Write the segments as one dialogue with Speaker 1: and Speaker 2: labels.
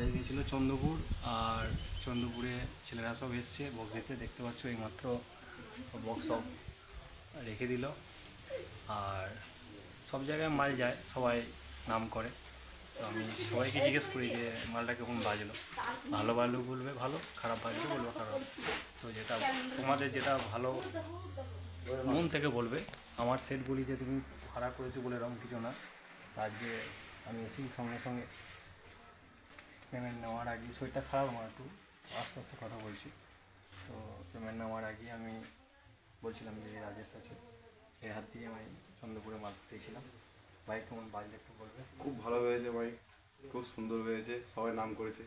Speaker 1: বাইরে গিয়েছিল চন্দ্রপুর, আর চন্দ্রপুরে ছেলেরা সব এসছে বক্স দিতে। দেখতে পাচ্ছ এইমাত্র বক্স সব রেখে দিল। আর সব জায়গায় মাল যায়, সবাই নাম করে। তো আমি সবাইকে জিজ্ঞেস করি যে মালটা কেমন বাজলো, ভালো বাজলেও বলবে ভালো, খারাপ বাজলেও বলবে খারাপ। তো যেটা তোমাদের যেটা ভালো মন থেকে বলবে। আমার সেটগুলি যে তুমি ভাড়া করেছো বলে এরকম কিছু না, তার যে আমি এসেই সঙ্গে সঙ্গে পেমেন্ট নেওয়ার আগে, শরীরটা খারাপ আমার, একটু আস্তে আস্তে কথা বলছি। তো পেমেন্ট নেওয়ার আগে আমি বলছিলাম যে রাজেশ আছে, এর হাত দিয়ে আমি চন্দ্রপুরে মাল দিয়েছিলাম। বাইক কেমন বাজলে একটু বলবে?
Speaker 2: খুব ভালো হয়েছে বাইক, খুব সুন্দর হয়েছে, সবাই নাম করেছে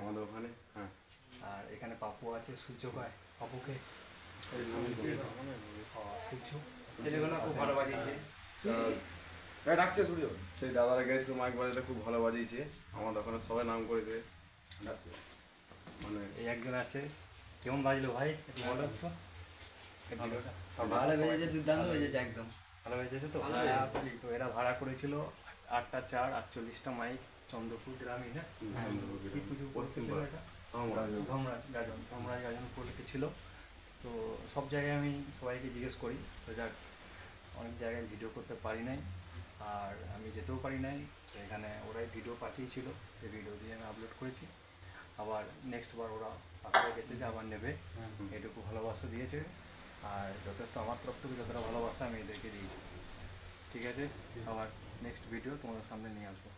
Speaker 2: আমাদের ওখানে। হ্যাঁ,
Speaker 1: আর এখানে পাপু আছে, সূর্য পায় পাপুকে সূর্য, ছেলেগুলো খুব ভালো বাজিয়েছে।
Speaker 2: ডাকছে সূর্য, সেই দাদারা গেছিল মাইক বাজাতে, খুব ভালো বাজিয়েছে আমাদের ওখানে, সবাই নাম করেছে। মানে
Speaker 1: এই একজন আছে, কেমন বাজলো ভাই একটু বলো তো।
Speaker 3: ভালো বেজেছে, দুর্দান্ত বেজেছে, একদম
Speaker 1: ভালো বেজেছে তো। তো এরা ভাড়া করেছিল 8টা 4 48টা মাইক, চন্দ্রপুর গ্রামে। হ্যাঁ, কি পুজো
Speaker 2: পশ্চিমবঙ্গ
Speaker 1: ধমরাজ গাজন উপলক্ষে ছিল। তো সব জায়গায় আমি সবাইকে জিজ্ঞেস করি, তো যাক অনেক জায়গায় ভিডিও করতে পারি নাই, আর আমি যেতেও পারি নাই। তো এখানে ওরাই ভিডিও পাঠিয়েছিল, সেই ভিডিও দিয়ে আমি আপলোড করেছি। আবার নেক্সট বার ওরা আশা রেখেছে যে আবার নেবে, এটুকু ভালোবাসা দিয়েছে। আর যথেষ্ট আমার তরফ থেকে যতটা ভালোবাসা আমি এদেরকে দিয়েছি। ঠিক আছে, আবার নেক্সট ভিডিও তোমাদের সামনে নিয়ে আসবো।